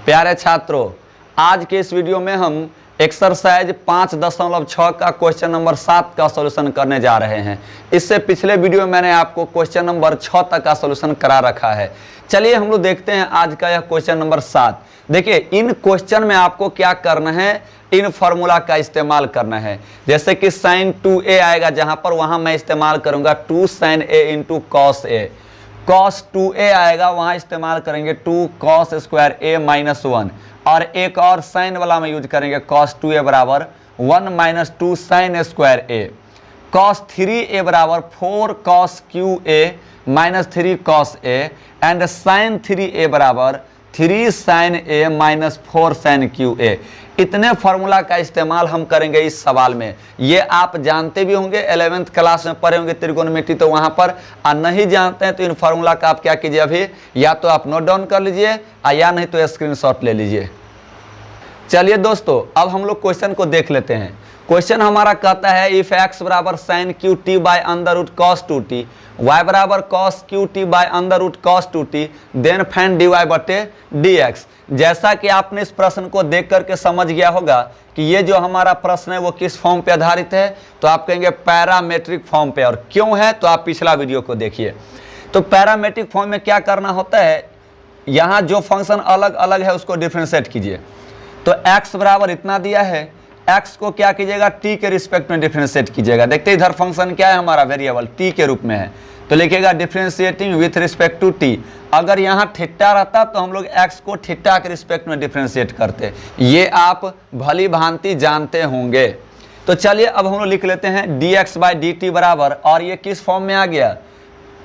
प्यारे छात्रों, आज के इस वीडियो में हम एक्सरसाइज 5.6 का क्वेश्चन नंबर 7 का सॉल्यूशन करने जा रहे हैं। इससे पिछले वीडियो में मैंने आपको क्वेश्चन नंबर 6 तक का सॉल्यूशन करा रखा है। चलिए हम लोग देखते हैं आज का यह क्वेश्चन नंबर 7। देखिए, इन क्वेश्चन में आपको क्या करना है, इन फार्मूला का इस्तेमाल करना है। जैसे कि sin 2a आएगा जहां पर, वहां मैं इस्तेमाल करूंगा 2 sin a into cos a। cos 2a आएगा, वहां इस्तेमाल करेंगे 2 cos स्क्वायर a माइनस 1। और एक और साइन वाला में यूज करेंगे cos 2a बराबर 1 minus 2 sin square a। cos 3a बराबर 4 cos qa minus 3 cos a। And sin 3a बराबर 3 sin a minus 4 sin qa। इतने फार्मूला का इस्तेमाल हम करेंगे इस सवाल में। ये आप जानते भी होंगे, 11th क्लास में पढ़े होंगे त्रिकोणमिति, तो वहां पर नहीं जानते हैं तो इन फार्मूला का आप क्या कीजिए, अभी या तो आप नोट डाउन कर लीजिए या नहीं तो स्क्रीनशॉट ले लीजिए। चलिए दोस्तों, अब हम लोग क्वेश्चन को देख लेते हैं। क्वेश्चन हमारा कहता है इफ x बराबर sin qt by under root cos 2t, y बराबर cos qt by under root cos 2t, then find dy बटे dx। जैसा कि आपने इस प्रश्न को देख करके समझ गया होगा कि ये जो हमारा प्रश्न है वो किस फॉर्म पे आधारित है, तो आप कहेंगे पैरामेट्रिक फॉर्म पे। और क्यों है, तो आप पिछला वीडियो को देखिए। तो पैरामेट्रिक फॉर्म में क्या करना होता है, यहाँ जो फंक्शन अलग अलग है उसको डिफ्रेंशिएट कीजिए। तो x बराबर इतना दिया है, x को क्या कीजिएगा, t के रिस्पेक्ट में डिफ्रेंशिएट कीजिएगा। देखते इधर फंक्शन क्या है, हमारा वेरिएबल t के रूप में है, तो लिखिएगा differentiating with respect to t। अगर यहाँ थीटा रहता तो हम लोग x को थीटा के रिस्पेक्ट में डिफ्रेंशिएट करते। ये आप भली भांति जानते होंगे। तो चलिए अब हम लोग लिख लेते हैं dx बाई dt बराबर, और ये किस फॉर्म में आ गया,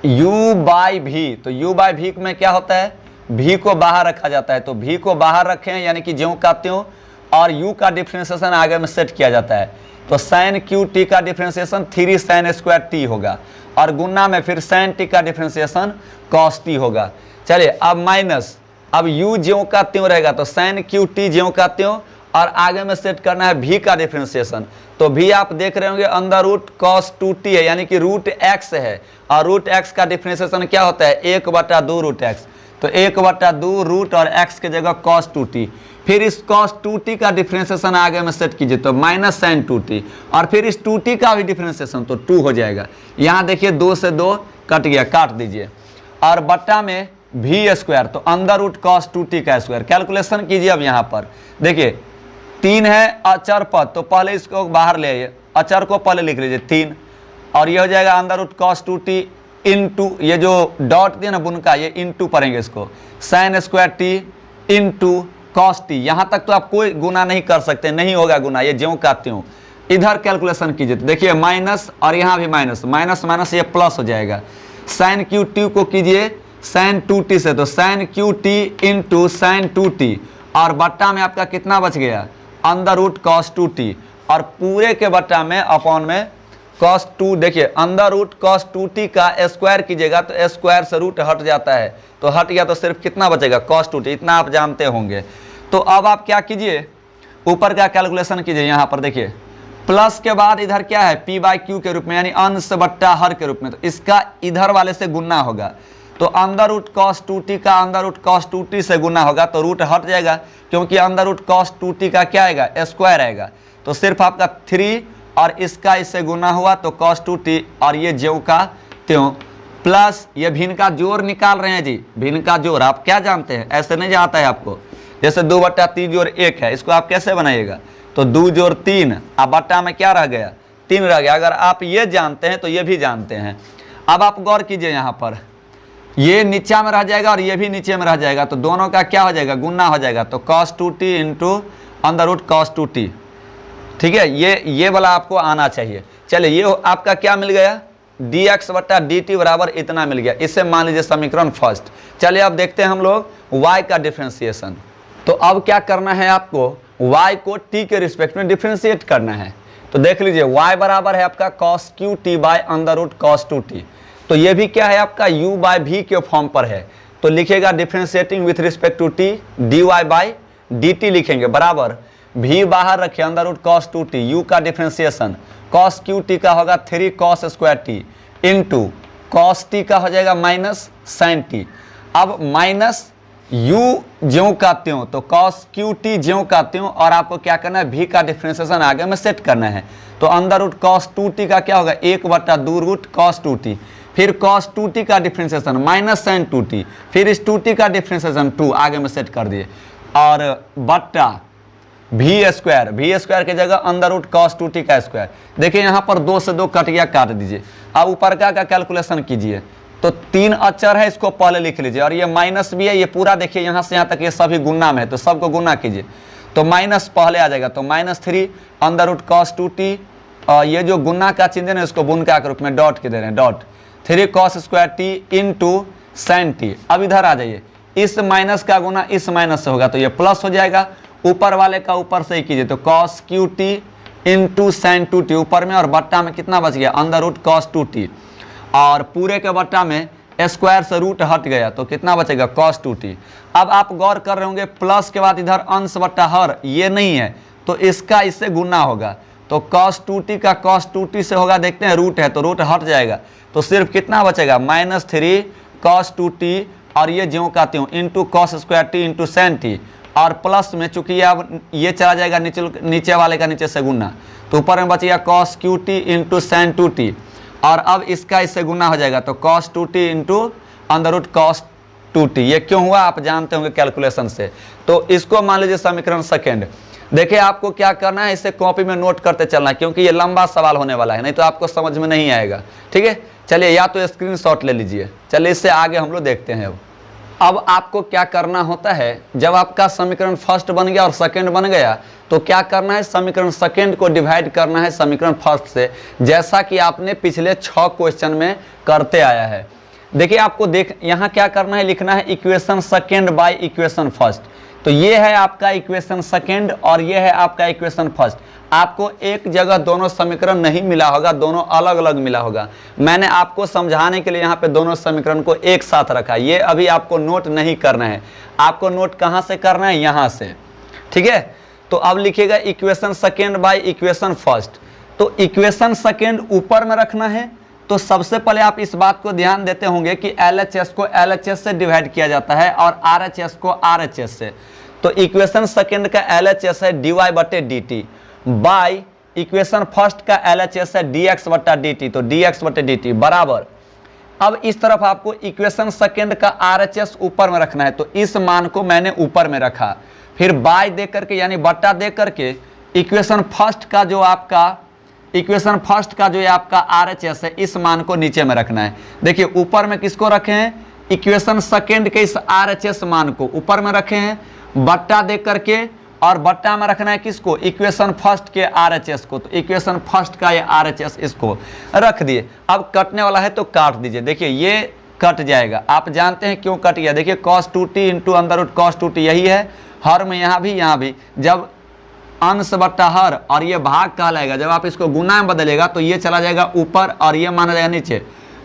u बाई v। तो u बाई v में क्या होता है, v को बाहर रखा जाता है, तो v को बाहर रखें यानी कि ज्यों का त्यों, और u का डिफ्रेंशिएशन आगे में सेट किया जाता है। तो sin qt का डिफ्रेंशिएशन 3 sin स्क्वायर t होगा, और गुना में फिर sin t का डिफ्रेंशिएशन cos t होगा। चलिए अब माइनस, अब u ज्यों का त्यों रहेगा, तो sin qt ज्यों का त्यों, और आगे में सेट करना है v का डिफ्रेंशिएशन। तो v आप देख रहे होंगे अंडर रूट cos 2t है, यानी कि रूट x है, और रूट x का डिफ्रेंशिएशन क्या होता है, 1/2 रूट x। तो 1/2 रूट और x के जगह cos 2t। फिर इस cos 2t का डिफ्रेंशिएशन आगे में सेट कीजिए, तो माइनस sin 2t, और फिर इस 2t का भी डिफ्रेंशिएशन तो 2 हो जाएगा। यहाँ देखिए 2 से 2 कट गया, काट दीजिए, और बट्टा में v स्क्वायर, तो अंडर रूट cos 2t का स्क्वायर। कैलकुलेशन कीजिए। अब यहाँ पर देखिए 3 है अचर पद, तो पहले इसको बाहर ले आइए, अचर को पहले लिख लीजिए 3, और ये हो जाएगा under root cos 2t into, ये जो डॉट दिया ना बुनका, ये इंटू पढ़ेंगे इसको, sin square t into cos t। यहाँ तक तो आप कोई गुना नहीं कर सकते, नहीं होगा गुना, ये ज्यों का त्यों। इधर कैलकुलेशन कीजिए, तो देखिए माइनस, और यहाँ भी माइनस, माइनस माइनस ये प्लस हो जाएगा। sin qt को कीजिए sin 2t से, तो sin qt into sin 2t, और बट्टा में आपका कितना बच गया, अंडर रूट cos 2t, और पूरे के बट्टा में अपॉन में cos 2। देखिए अंडर रूट cos 2t का स्क्वायर कीजिएगा तो स्क्वायर से रूट हट जाता है, तो हट गया तो सिर्फ कितना बचेगा, cos 2t। इतना आप जानते होंगे। तो अब आप क्या कीजिए, ऊपर का कैलकुलेशन कीजिए। यहाँ पर देखिए प्लस के बाद इधर क्या है, p बाई क्यू के रूप में, यानी अंश बट्टा हर के रूप में, तो इसका इधर वाले से गुना होगा। तो अंडर रूट cos 2t का अंडर रूट cos 2t से गुना होगा, तो रूट हट जाएगा, क्योंकि अंडर रूट cos 2t का क्या आएगा, स्क्वायर आएगा। तो सिर्फ आपका 3, और इसका इससे गुना हुआ तो cos 2t, और ये ज्यों का त्यों, प्लस ये भिन्न का जोड़ निकाल रहे हैं जी। भिन्न का जोड़ आप क्या जानते हैं, ऐसे नहीं आता है आपको। जैसे 2/3 जोड़ 1 है, इसको आप कैसे बनाइएगा, तो 2 जोड़ 3, अब बट्टा में क्या रह गया, 3 रह गया। अगर आप ये जानते हैं तो ये भी जानते हैं। अब आप गौर कीजिए, यहाँ पर ये नीचा में रह जाएगा और ये भी नीचे में रह जाएगा, तो दोनों का क्या हो जाएगा, गुना हो जाएगा। तो cos 2t into under root cos 2t, ठीक है, ये वाला आपको आना चाहिए। चलिए ये आपका क्या मिल गया, dx बट्टा dt बराबर इतना मिल गया। इससे मान लीजिए समीकरण फर्स्ट। चलिए अब देखते हैं हम लोग y का डिफ्रेंशिएशन। तो अब क्या करना है आपको, y को t के रिस्पेक्ट में डिफ्रेंशिएट करना है। तो देख लीजिए y बराबर है आपका cos qt by under root cos 2t। तो ये भी क्या है आपका u बाय v के फॉर्म पर है, तो लिखेगा differentiating with respect to t dy by dt लिखेंगे, बराबर v बाहर रखे under root cos 2t, u का डिफ्रेंशिएशन cos qt का होगा 3 cos square t into cos t का हो जाएगा माइनस sin t। अब माइनस u ज्यों का त्यों, तो कॉस क्यू टी ज्यों का त्यों, और आपको क्या करना है, v का डिफ्रेंसिएशन आगे में सेट करना है। तो अंडर रूट कॉस 2t का क्या होगा, 1/2 रूट कॉस 2t, फिर कॉस 2t का डिफ्रेंसिएशन माइनस साइन 2t, फिर इस 2t का डिफ्रेंसिएशन 2 आगे में सेट कर दिए, और बट्टा v स्क्वायर की जगह अंडर रूट कॉस 2t का स्क्वायर। देखिए यहाँ पर 2 से 2 कट गया, काट दीजिए। अब ऊपर का कैलकुलेशन कीजिए, तो 3 अक्षर है, इसको पहले लिख लीजिए, और ये माइनस भी है, ये पूरा देखिए यहाँ से यहाँ तक ये सभी गुना में है, तो सबको गुना कीजिए, तो माइनस पहले आ जाएगा, तो -3 अंडर रूट कॉस 2t, और ये जो गुना का चिन्ह है ना, इसको बुनका के रूप में डॉट के दे रहे हैं, dot 3 cos square T into sign T. अब इधर आ जाइए, इस माइनस का गुना इस माइनस से होगा, तो ये प्लस हो जाएगा, ऊपर वाले का ऊपर से ही कीजिए, तो cos q t into sine 2t ऊपर में, और बट्टा में कितना बच गया, अंडर रूट कॉस 2t, और पूरे के बट्टा में स्क्वायर से रूट हट गया, तो कितना बचेगा, कॉस 2t। अब आप गौर कर रहे होंगे, प्लस के बाद इधर अंश बट्टा हर ये नहीं है, तो इसका इससे गुना होगा, तो कॉस 2t का कॉस 2t से होगा, देखते हैं रूट है तो रूट हट जाएगा, तो सिर्फ कितना बचेगा, -3 कॉस 2t, और ये ज्यों का त्यों into cos square T into sign T, और प्लस में चूंकि अब ये चला जाएगा नीचे वाले का नीचे से गुना, तो ऊपर में बचेगा cos q t into sine 2t, और अब इसका इससे गुना हो जाएगा, तो cos 2t into under root cos 2t। ये क्यों हुआ आप जानते होंगे कैलकुलेशन से। तो इसको मान लीजिए समीकरण सेकेंड। देखिए आपको क्या करना है, इसे कॉपी में नोट करते चलना है, क्योंकि ये लंबा सवाल होने वाला है, नहीं तो आपको समझ में नहीं आएगा। ठीक है, चलिए या तो स्क्रीनशॉट ले लीजिए। चलिए इससे आगे हम लोग देखते हैं। अब आपको क्या करना होता है, जब आपका समीकरण फर्स्ट बन गया और सेकंड बन गया, तो क्या करना है, समीकरण सेकंड को डिवाइड करना है समीकरण फर्स्ट से, जैसा कि आपने पिछले 6 क्वेश्चन में करते आया है। देखिए आपको यहाँ क्या करना है, लिखना है equation second by equation first. तो ये है आपका इक्वेशन सेकंड और ये है आपका इक्वेशन फर्स्ट। आपको एक जगह दोनों समीकरण नहीं मिला होगा, दोनों अलग अलग मिला होगा। मैंने आपको समझाने के लिए यहाँ पे दोनों समीकरण को एक साथ रखा। ये अभी आपको नोट नहीं करना है, आपको नोट कहाँ से करना है, यहाँ से। ठीक है, तो अब लिखिएगा equation second by equation first. तो इक्वेशन सेकंड ऊपर में रखना है। तो सबसे पहले आप इस बात को ध्यान देते होंगे कि LHS को LHS से डिवाइड किया जाता है और RHS को RHS से। तो इक्वेशन सेकंड का LHS है dy/dt, बाय इक्वेशन फर्स्ट का LHS है dx/dt। तो dx/dt बराबर, अब इस तरफ आपको इक्वेशन सेकंड का RHS ऊपर में रखना है, तो इस मान को मैंने ऊपर में रखा, फिर बाय दे करके यानी बट्टा दे करके इक्वेशन फर्स्ट का जो आपका RHS है, इस मान को नीचे में रखना है। देखिए ऊपर में किसको रखे हैं, इक्वेशन सेकंड के इस RHS मान को ऊपर में रखे हैं, बट्टा दे करके, और बट्टा में रखना है किसको, इक्वेशन फर्स्ट के RHS को। तो इक्वेशन फर्स्ट का ये RHS इसको रख दिए। अब कटने वाला है तो काट दीजिए। देखिए ये कट जाएगा, आप जानते हैं क्यों कट गया। देखिए cos 2t into under root cos 2t यही है, हर में यहाँ भी जब अंश बट्टा हर और ये भाग कहलाएगा, जब आप इसको गुना में बदलेगा तो ये चला जाएगा ऊपर और ये माना जाएगा नीचे,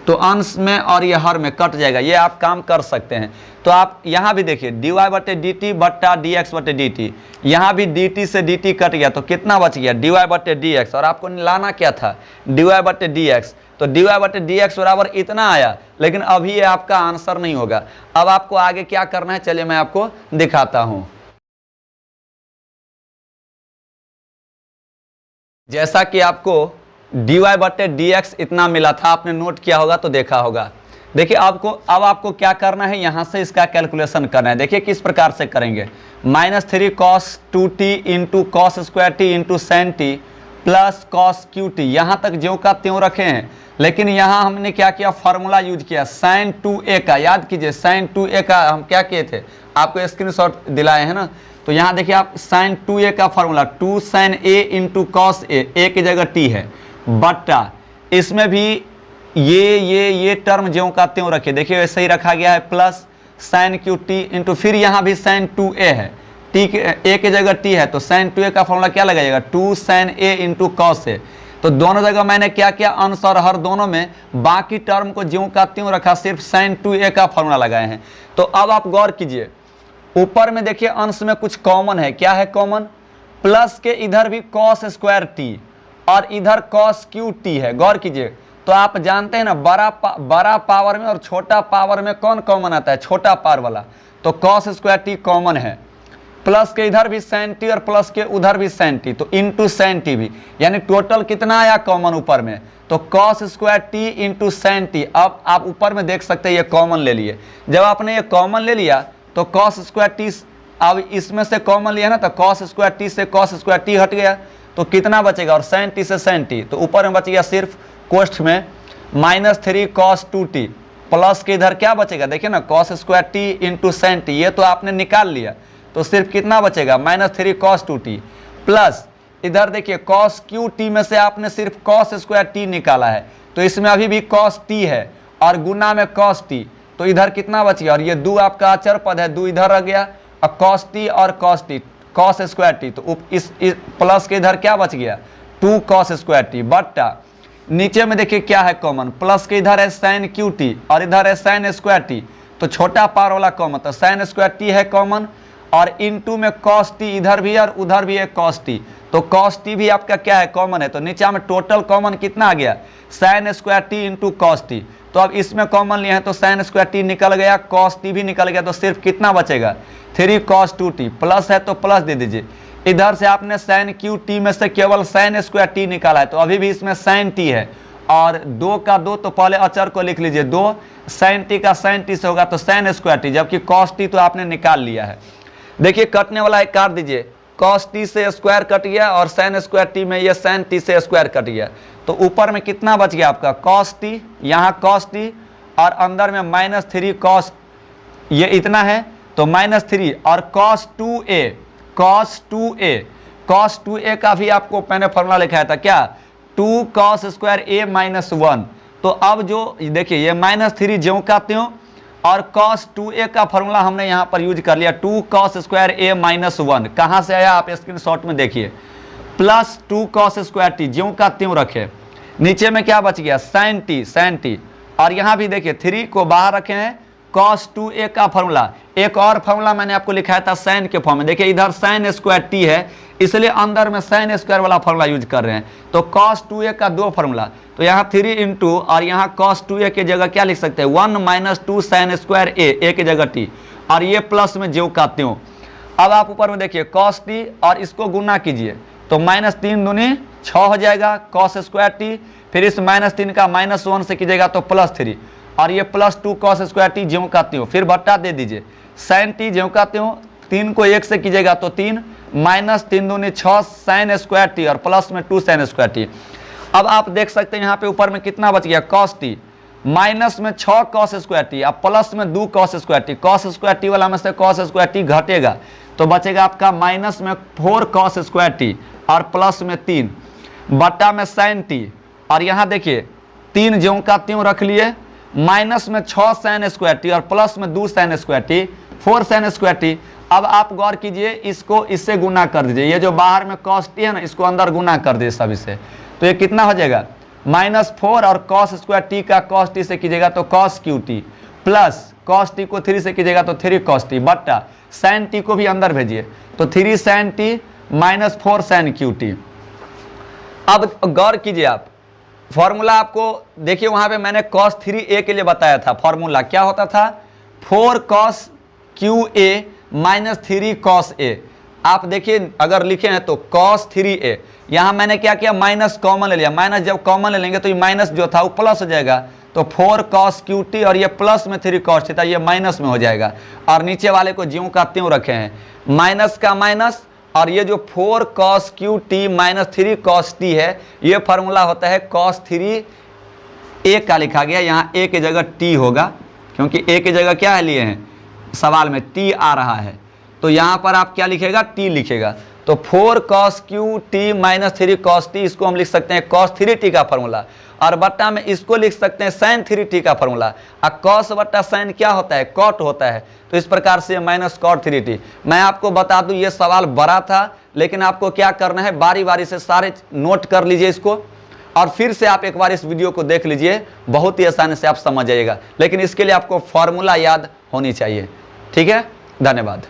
तो अंश में और ये हर में कट जाएगा। ये आप काम कर सकते हैं। तो आप यहाँ भी देखिए dy/dt बट्टा dx/dt, यहाँ भी dt से dt कट गया, तो कितना बच गया, dy/dx, और आपको लाना क्या था, dy/dx। तो dy/dx बराबर इतना आया, लेकिन अभी ये आपका आंसर नहीं होगा। अब आपको आगे क्या करना है, चलिए मैं आपको दिखाता हूँ। जैसा कि आपको dy/dx इतना मिला था, आपने नोट किया होगा तो देखा होगा। देखिए अब आपको क्या करना है, यहाँ से इसका कैलकुलेशन करना है। देखिए किस प्रकार से करेंगे, -3 cos 2t into cos square T into sign T plus cos q T. यहाँ तक ज्यों का त्यों रखे हैं, लेकिन यहाँ हमने क्या किया, फार्मूला यूज किया sin 2a का। याद कीजिए sin 2a का हम क्या किए थे, आपको स्क्रीनशॉट दिलाए हैं ना। तो यहाँ देखिए आप sin 2a का formula 2 sin a into cos a की जगह t है, बट्टा इसमें भी ये टर्म ज्यों का त्यों रखे। देखिए वैसे ही रखा गया है, plus sin Q t into फिर यहाँ भी sin 2a है, a की जगह t है, तो sin 2a का फॉर्मूला क्या लगाइएगा, 2 sin a into cos a। तो दोनों जगह मैंने क्या किया, अंश और हर दोनों में बाकी टर्म को ज्यों का त्यों रखा, सिर्फ sin 2a का फॉर्मूला लगाए हैं। तो अब आप गौर कीजिए, ऊपर में देखिए अंश में कुछ कॉमन है, क्या है कॉमन, प्लस के इधर भी cos स्क्वायर टी और इधर cos क्यू टी है। गौर कीजिए, तो आप जानते हैं ना बड़ा पावर में और छोटा पावर में कौन कॉमन आता है, छोटा पावर वाला। तो कॉस स्क्वायर टी कॉमन है, प्लस के इधर भी साइन टी और प्लस के उधर भी साइन टी, तो इंटू साइन टी भी, यानी टोटल कितना आया कॉमन ऊपर में, तो cos square T into sign T. अब आप ऊपर में देख सकते हैं ये कॉमन ले लिए, जब आपने ये कॉमन ले लिया तो कॉस स्क्वायर टी, अब इसमें से कॉमन लिया ना, तो कॉस स्क्वायर टी से कॉस स्क्वायर टी हट गया, तो कितना बचेगा, और साइन टी से साइन टी, तो ऊपर में बच गया सिर्फ कोष्ठ में -3 cos 2t, प्लस के इधर क्या बचेगा, देखिए ना cos square T into sign T, ये तो आपने निकाल लिया, तो सिर्फ कितना बचेगा -3 cos 2t, प्लस इधर देखिए cos QT में से आपने सिर्फ cos स्क्वायर टी निकाला है, तो इसमें अभी भी cos t है और गुना में cos t, तो इधर कितना बच गया, और ये 2 आपका अचर पद है, 2 इधर रह गया, अब cos t और cos t, cos square T, तो इस प्लस के इधर क्या बच गया 2 cos स्क्वायर टी, बट्टा नीचे में देखिए क्या है कॉमन, प्लस के इधर है साइन QT और इधर है साइन स्क्वायर टी, तो छोटा पार वाला कॉमन, तो साइन स्क्वायर टी है कॉमन, और इनटू में cos t इधर भी और उधर भी है cos t, तो cos t भी आपका क्या है कॉमन है, तो नीचे में टोटल कॉमन कितना आ गया sine square T into cos t, तो अब इसमें कॉमन लिए हैं तो साइन स्क्वायर टी निकल गया, cos t भी निकल गया, तो सिर्फ कितना बचेगा 3 cos 2t, प्लस है तो प्लस दे दीजिए, इधर से आपने साइन QT में से केवल साइन स्क्वायर टी निकाला है, तो अभी भी इसमें साइन टी है, और 2 का 2 तो पहले अचर को लिख लीजिए, 2 साइन टी का साइन टी से होगा तो साइन स्क्वायर टी, जबकि cos t तो आपने निकाल लिया है। देखिए कटने वाला है काट दीजिए, cos t से स्क्वायर कट गया और साइन स्क्वायर टी में ये साइन टी से स्क्वायर कट गया, तो ऊपर में कितना बच गया आपका cos t, यहाँ cos t और अंदर में -3 cos, ये इतना है तो -3 और cos 2a का भी आपको मैंने फॉर्मूला लिखाया था क्या, 2 cos स्क्वायर a -1, तो अब जो देखिए ये -3 ज्यों का त्यों, और cos 2a का फॉर्मूला हमने यहाँ पर यूज कर लिया, 2 cos स्क्वायर a -1, कहाँ से आया आप स्क्रीनशॉट में देखिए, प्लस 2 cos स्क्वायर टी ज्यों का त्यों रखे, नीचे में क्या बच गया साइन टी, और यहाँ भी देखिए 3 को बाहर रखे हैं, cos 2a का फॉर्मूला, एक और फॉर्मूला मैंने आपको लिखाया था साइन के फॉर्म में, देखिए इधर साइन स्क्वायर टी है, इसलिए अंदर में साइन स्क्वायर वाला फॉर्मूला यूज कर रहे हैं, तो cos 2a का 2 फॉर्मूला, तो यहाँ 3 इंटू और यहाँ cos 2a की जगह क्या लिख सकते हैं 1 - 2 साइन स्क्वायर a की जगह t, और ये प्लस में ज्यों का त्यों। अब आप ऊपर में देखिए cos t और इसको गुना कीजिए, तो -3 दूनी 6 हो जाएगा cos स्क्वायर टी, फिर इस -3 का -1 से कीजिएगा तो +3, और ये +2 cos स्क्वायर टी ज्यों का त्यों, फिर बट्टा दे दीजिए साइन टी ज्यों का त्यों, 3 को 1 से कीजिएगा तो 3, -3 दूनी 6 साइन स्क्वायर टी और प्लस में 2 साइन स्क्वायर टी। अब आप देख सकते हैं यहाँ पे ऊपर में कितना बच गया cos t, माइनस में 6 cos स्क्वायर टी, अब प्लस में 2 cos square T, cos square T वाला में से cos स्क्वायर टी घटेगा, तो बचेगा आपका माइनस में 4 cos स्क्वायर टी और प्लस में 3 बट्टा में साइन टी, और यहाँ देखिए 3 ज्यों का त्यों रख लिए, माइनस में 6 साइन स्क्वायर टी और प्लस में 2 sine square T, 4 sine square T. अब आप गौर कीजिए, इसको इससे गुना कर दीजिए, ये जो बाहर में cos t है ना, इसको अंदर गुना कर दीजिए सभी से, तो ये कितना हो जाएगा -4, और cos स्क्वायर टी का cos t से कीजिएगा तो cos QT, plus cos t को 3 से कीजिएगा तो 3 cos t, बट्टा साइन t को भी अंदर भेजिए, तो 3 साइन t -4 साइन QT। अब गौर कीजिए आप, फॉर्मूला आपको देखिए वहां पे मैंने cos 3a के लिए बताया था, फॉर्मूला क्या होता था 4 cos QA -3 cos A। आप देखिए अगर लिखे हैं तो cos 3a, यहाँ मैंने क्या किया माइनस कॉमन ले लिया, माइनस जब कॉमन ले लेंगे तो ये माइनस जो था वो प्लस हो जाएगा, तो 4 cos QT और ये प्लस में 3 cos थीटा, ये माइनस में हो जाएगा, और नीचे वाले को ज्यों का त्यों रखे हैं, माइनस का माइनस, और ये जो 4 cos QT -3 cos T है, ये फार्मूला होता है cos 3a का लिखा गया, यहाँ a की जगह t होगा, क्योंकि a की जगह क्या है लिए हैं सवाल में t आ रहा है, तो यहाँ पर आप क्या लिखेगा t लिखेगा, तो 4 cos QT -3 cos T, इसको हम लिख सकते हैं cos 3t का फार्मूला, और बट्टा में इसको लिख सकते हैं sin 3t का फार्मूला, और cos बट्टा sin क्या होता है cot होता है, तो इस प्रकार से -cot 3t। मैं आपको बता दूं ये सवाल बड़ा था, लेकिन आपको क्या करना है बारी बारी से सारे नोट कर लीजिए इसको, और फिर से आप एक बार इस वीडियो को देख लीजिए, बहुत ही आसानी से आप समझ जाइएगा, लेकिन इसके लिए आपको फॉर्मूला याद होनी चाहिए। ठीक है, धन्यवाद।